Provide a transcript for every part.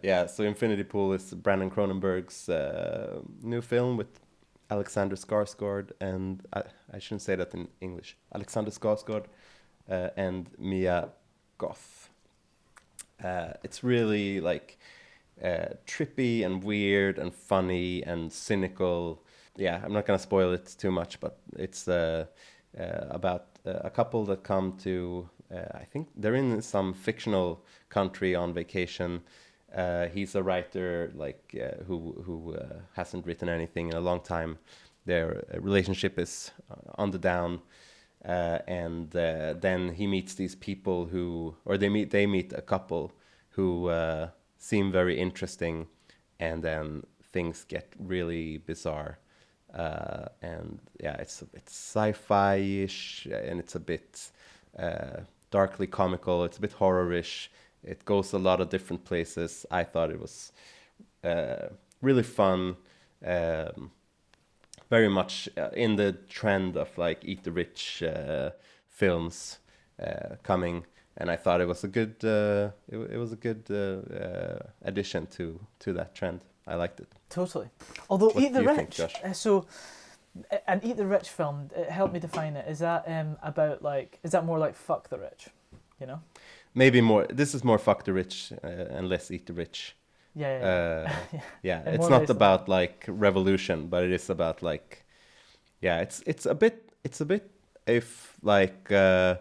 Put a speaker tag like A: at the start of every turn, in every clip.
A: So Infinity Pool is Brandon Cronenberg's new film with Alexander Skarsgård and I shouldn't say that in English. Alexander Skarsgård and Mia Goth. It's really like trippy and weird and funny and cynical. Yeah, I'm not gonna spoil it too much, but it's about a couple that come to. I think they're in some fictional country on vacation. He's a writer who hasn't written anything in a long time. Their relationship is on the down, and then he meets these people they meet a couple who seem very interesting, and then things get really bizarre. And yeah, it's sci-fi-ish, and it's a bit darkly comical. It's a bit horror-ish. It goes a lot of different places. I thought it was really fun, very much in the trend of like Eat the Rich films coming, and I thought it was a good it was a good addition to that trend. I liked it.
B: Totally. Although
A: What
B: Eat the
A: do you
B: Rich,
A: think, Josh?
B: so an Eat the Rich film, help me define it. Is that about like, is that more like Fuck the Rich, you know?
A: Maybe more. This is more Fuck the Rich and less Eat the Rich.
B: Yeah.
A: Yeah,
B: And
A: it's
B: more
A: not
B: based on-
A: about like revolution, but it is about like, yeah, it's a bit if like Darren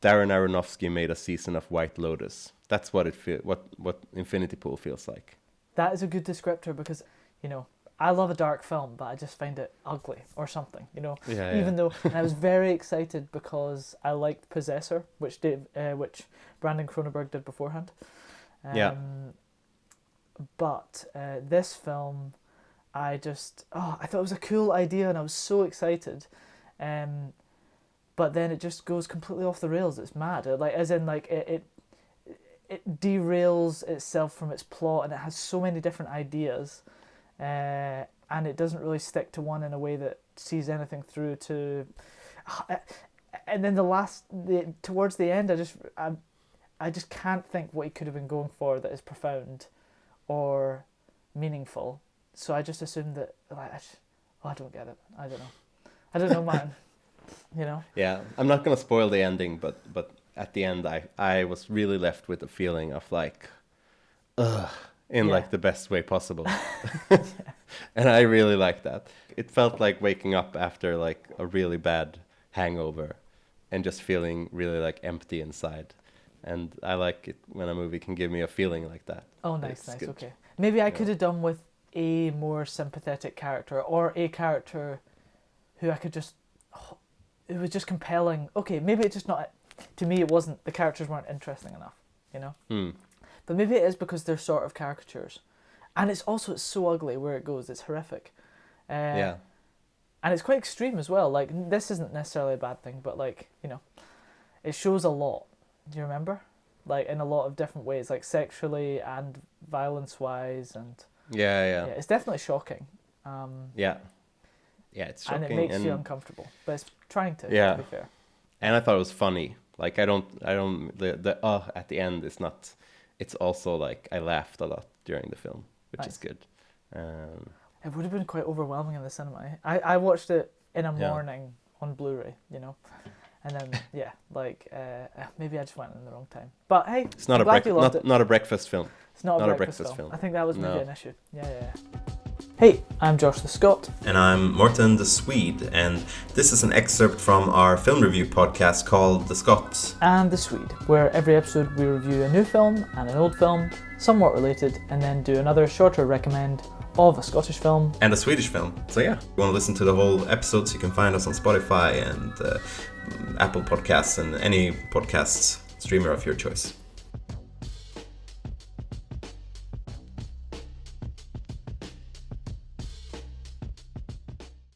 A: Aronofsky made a season of White Lotus. That's what what Infinity Pool feels like.
B: That is a good descriptor because, you know, I love a dark film, but I just find it ugly or something, you know.
A: Yeah,
B: Even though, and I was very excited because I liked Possessor, which Brandon Cronenberg did beforehand.
A: Yeah.
B: But this film, I thought it was a cool idea and I was so excited. But then it just goes completely off the rails. It's mad. It derails itself from its plot, and it has so many different ideas, and it doesn't really stick to one in a way that sees anything through to. And then towards the end, I just can't think what he could have been going for that is profound or meaningful. So I just assumed that I don't get it. I don't know, man. You know.
A: Yeah, I'm not gonna spoil the ending, but at the end, I was really left with a feeling of like, ugh, in like the best way possible. And I really liked that. It felt like waking up after like a really bad hangover and just feeling really like empty inside. And I like it when a movie can give me a feeling like that.
B: Oh, nice,
A: Good.
B: okay. Maybe I could have done with a more sympathetic character, or a character who I could just, it was just compelling. Okay, maybe it's just not, to me it wasn't, the characters weren't interesting enough, you know? But maybe it is because they're sort of caricatures. And it's so ugly where it goes, it's horrific.
A: Yeah.
B: And it's quite extreme as well. Like, this isn't necessarily a bad thing, but like, you know, it shows a lot. Do you remember? Like, in a lot of different ways, like sexually and violence-wise, and
A: Yeah,
B: it's definitely shocking.
A: Yeah, it's shocking.
B: And it makes you uncomfortable, but it's trying to be fair.
A: And I thought it was funny. Like, I don't, the at the end is not, it's also like, I laughed a lot during the film, which is good.
B: It would have been quite overwhelming in the cinema. I watched it in a morning on Blu-ray, you know, and then maybe I just went in the wrong time. But hey,
A: it's not not a breakfast film.
B: It's not a breakfast film. I think that was maybe an issue. Yeah. Hey, I'm Josh the Scot.
A: And I'm Mårten the Swede, and this is an excerpt from our film review podcast called The SCOT
B: And the Swede, where every episode we review a new film and an old film, somewhat related, and then do another shorter recommend of a Scottish film.
A: And a Swedish film. So yeah, if you want to listen to the whole episodes, you can find us on Spotify and Apple Podcasts and any podcasts streamer of your choice.